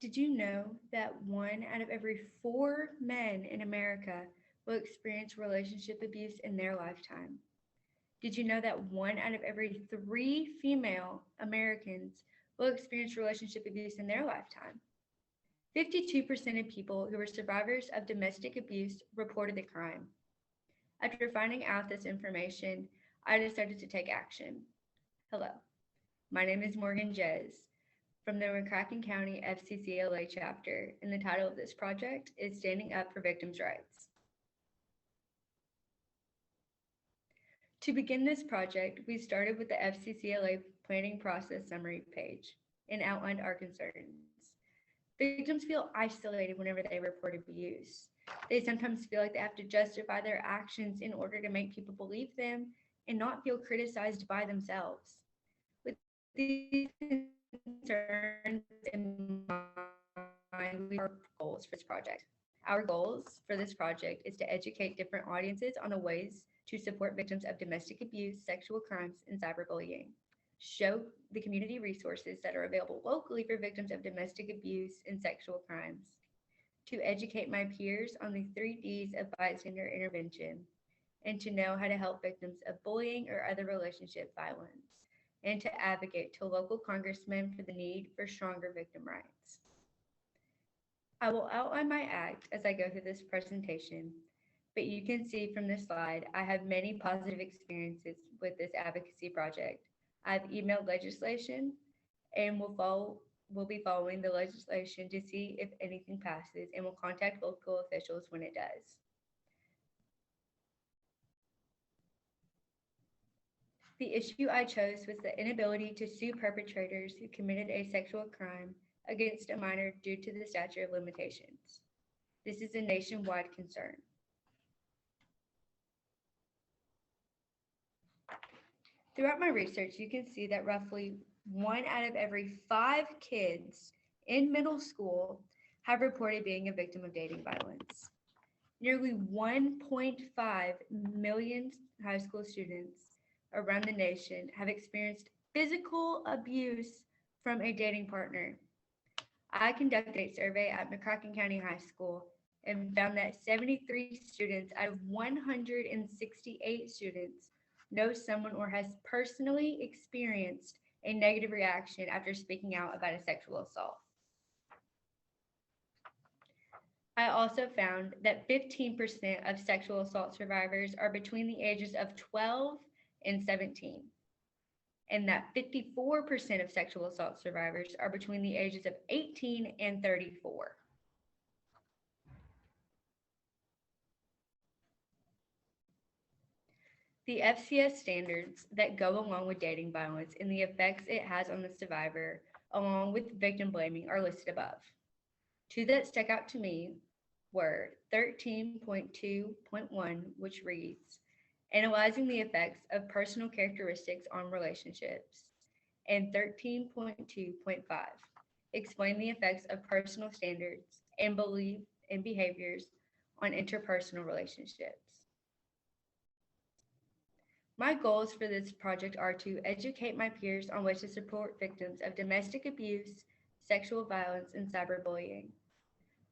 Did you know that 1 out of every 4 men in America will experience relationship abuse in their lifetime? Did you know that 1 out of every 3 female Americans will experience relationship abuse in their lifetime? 52% of people who were survivors of domestic abuse reported the crime. After finding out this information, I decided to take action. Hello, my name is Morgan Jez from the McCracken County FCCLA chapter, and the title of this project is Standing Up for Victims' Rights. To begin this project, we started with the FCCLA planning process summary page and outlined our concerns. Victims feel isolated whenever they report abuse. They sometimes feel like they have to justify their actions in order to make people believe them and not feel criticized by themselves. With these concerns in mind, we have goals for this project. Our goals for this project is to educate different audiences on the ways to support victims of domestic abuse, sexual crimes, and cyberbullying. Show the community resources that are available locally for victims of domestic abuse and sexual crimes. To educate my peers on the 3Ds of bystander intervention, and to know how to help victims of bullying or other relationship violence, and to advocate to local congressmen for the need for stronger victim rights. I will outline my act as I go through this presentation, but you can see from this slide, I have many positive experiences with this advocacy project. I've emailed legislation and will be following the legislation to see if anything passes and will contact local officials when it does. The issue I chose was the inability to sue perpetrators who committed a sexual crime against a minor due to the statute of limitations. This is a nationwide concern. Throughout my research, you can see that roughly 1 out of every 5 kids in middle school have reported being a victim of dating violence. Nearly 1.5 million high school students around the nation have experienced physical abuse from a dating partner. I conducted a survey at McCracken County High School and found that 73 students out of 168 students know someone or has personally experienced a negative reaction after speaking out about a sexual assault. I also found that 15% of sexual assault survivors are between the ages of 12 and 17, and that 54% of sexual assault survivors are between the ages of 18 and 34. The FCS standards that go along with dating violence and the effects it has on the survivor, along with victim blaming, are listed above. Two that stuck out to me were 13.2.1, which reads, analyzing the effects of personal characteristics on relationships, and 13.2.5, explain the effects of personal standards and belief and behaviors on interpersonal relationships. My goals for this project are to educate my peers on ways to support victims of domestic abuse, sexual violence, and cyberbullying.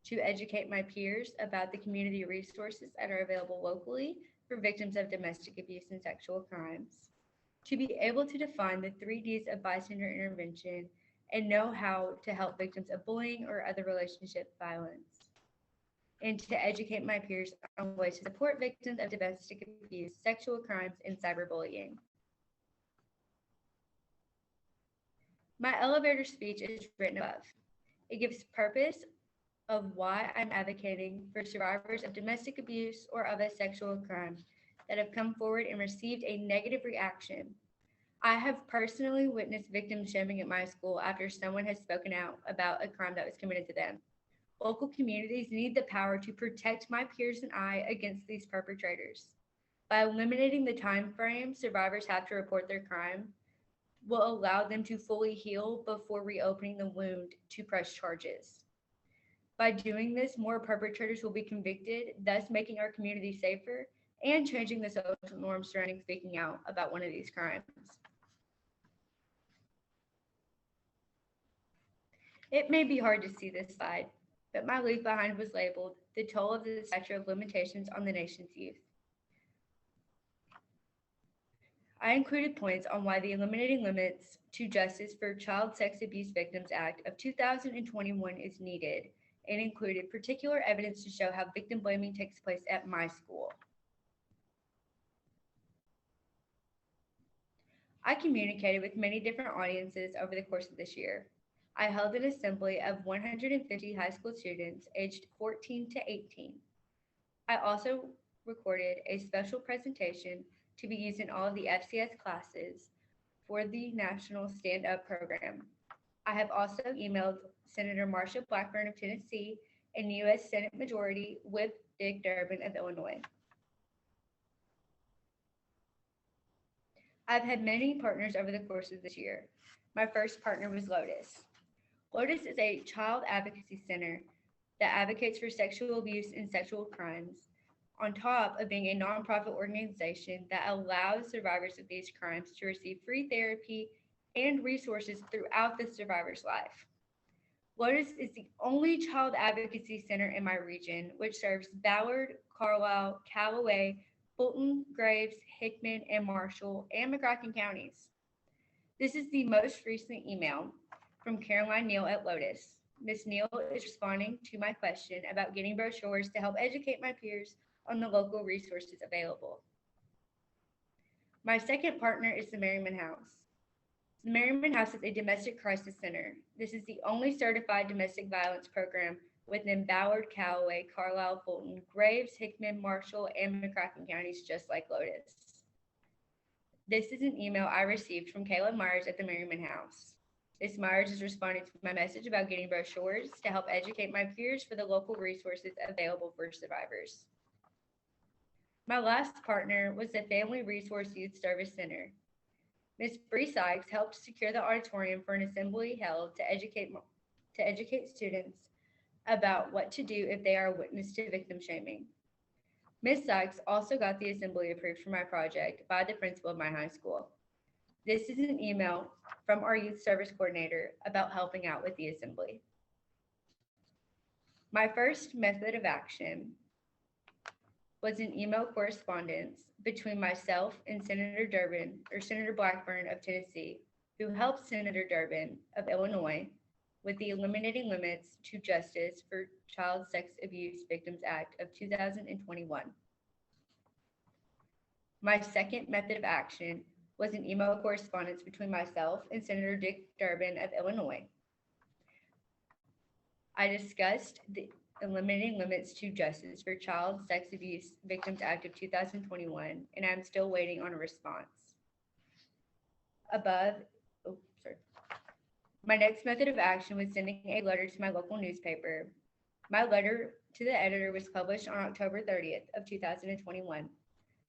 To educate my peers about the community resources that are available locally for victims of domestic abuse and sexual crimes. To be able to define the 3Ds of bystander intervention and know how to help victims of bullying or other relationship violence. And to educate my peers on ways to support victims of domestic abuse, sexual crimes, and cyberbullying. My elevator speech is written above. It gives purpose of why I'm advocating for survivors of domestic abuse or of a sexual crime that have come forward and received a negative reaction. I have personally witnessed victim shaming at my school after someone has spoken out about a crime that was committed to them. Local communities need the power to protect my peers and I against these perpetrators. By eliminating the time frame survivors have to report their crime, will allow them to fully heal before reopening the wound to press charges. By doing this, more perpetrators will be convicted, thus making our community safer and changing the social norms surrounding speaking out about one of these crimes. It may be hard to see this slide, but my leave behind was labeled The Toll of the Statute of Limitations on the Nation's Youth. I included points on why the Eliminating Limits to Justice for Child Sex Abuse Victims Act of 2021 is needed and included particular evidence to show how victim blaming takes place at my school. I communicated with many different audiences over the course of this year. I held an assembly of 150 high school students aged 14 to 18. I also recorded a special presentation to be used in all of the FCS classes for the National Stand Up program. I have also emailed Senator Marsha Blackburn of Tennessee and U.S. Senate Majority Whip Dick Durbin of Illinois. I've had many partners over the course of this year. My first partner was Lotus. Lotus is a child advocacy center that advocates for sexual abuse and sexual crimes, on top of being a nonprofit organization that allows survivors of these crimes to receive free therapy and resources throughout the survivor's life. Lotus is the only child advocacy center in my region, which serves Ballard, Carlisle, Callaway, Fulton, Graves, Hickman, and Marshall, and McCracken counties. This is the most recent email from Caroline Neal at Lotus. Ms. Neal is responding to my question about getting brochures to help educate my peers on the local resources available. My second partner is the Merriman House. The Merriman House is a domestic crisis center. This is the only certified domestic violence program within Ballard, Callaway, Carlisle, Fulton, Graves, Hickman, Marshall, and McCracken counties, just like Lotus. This is an email I received from Kayla Myers at the Merriman House. Ms. Myers is responding to my message about getting brochures to help educate my peers for the local resources available for survivors. My last partner was the Family Resource Youth Service Center. Ms. Bree Sykes helped secure the auditorium for an assembly held to educate students about what to do if they are a witness to victim shaming. Ms. Sykes also got the assembly approved for my project by the principal of my high school. This is an email from our youth service coordinator about helping out with the assembly. My first method of action was an email correspondence between myself and Senator Blackburn of Tennessee, who helped Senator Durbin of Illinois with the Eliminating Limits to Justice for Child Sex Abuse Victims Act of 2021. My second method of action was an email correspondence between myself and Senator Dick Durbin of Illinois. I discussed the Eliminating Limits to Justice for Child Sex Abuse Victims Act of 2021, and I'm still waiting on a response. My next method of action was sending a letter to my local newspaper. My letter to the editor was published on October 30th of 2021.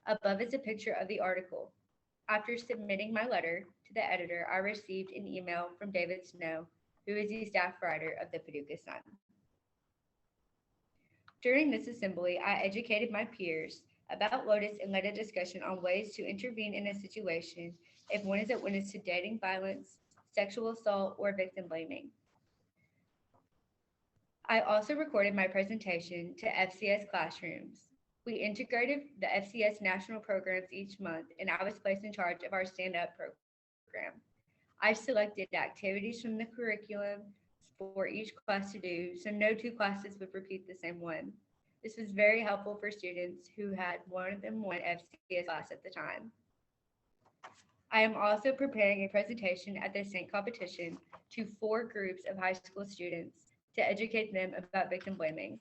Above is a picture of the article. After submitting my letter to the editor, I received an email from David Snow, who is the staff writer of the Paducah Sun. During this assembly, I educated my peers about Lotus and led a discussion on ways to intervene in a situation if one is a witness to dating violence, sexual assault, or victim blaming. I also recorded my presentation to FCS classrooms. We integrated the FCS national programs each month, and I was placed in charge of our stand-up program. I selected activities from the curriculum for each class to do, so no two classes would repeat the same one. This was very helpful for students who had more than one FCS class at the time. I am also preparing a presentation at the Sync competition to 4 groups of high school students to educate them about victim blaming.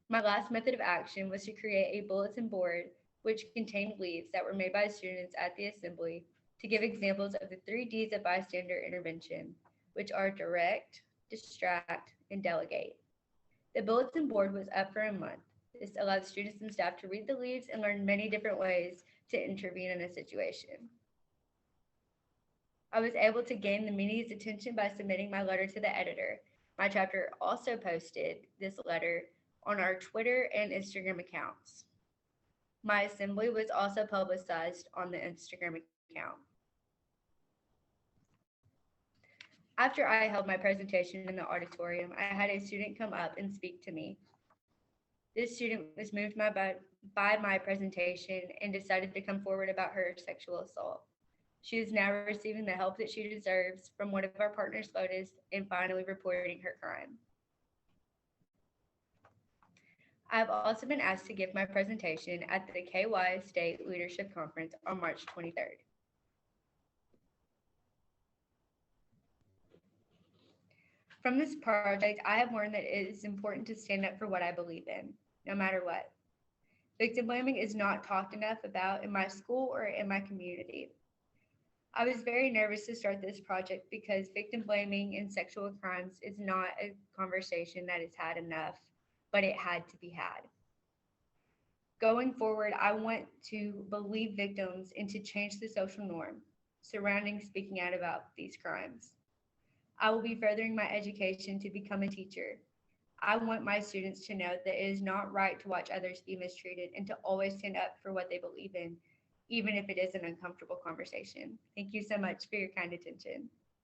My last method of action was to create a bulletin board which contained leaves that were made by students at the assembly to give examples of the 3 Ds of bystander intervention, which are direct, distract, and delegate. The bulletin board was up for a month. This allowed students and staff to read the leaves and learn many different ways to intervene in a situation. I was able to gain the media's attention by submitting my letter to the editor. My chapter also posted this letter on our Twitter and Instagram accounts. My assembly was also publicized on the Instagram account. After I held my presentation in the auditorium, I had a student come up and speak to me. This student was moved by my presentation and decided to come forward about her sexual assault. She is now receiving the help that she deserves from one of our partners, Lotus, and finally reporting her crime. I've also been asked to give my presentation at the KY State Leadership Conference on March 23rd. From this project, I have learned that it is important to stand up for what I believe in, no matter what. Victim blaming is not talked enough about in my school or in my community. I was very nervous to start this project because victim blaming in sexual crimes is not a conversation that is had enough, but it had to be had. Going forward, I want to believe victims and to change the social norm surrounding speaking out about these crimes. I will be furthering my education to become a teacher. I want my students to know that it is not right to watch others be mistreated and to always stand up for what they believe in, even if it is an uncomfortable conversation. Thank you so much for your kind attention.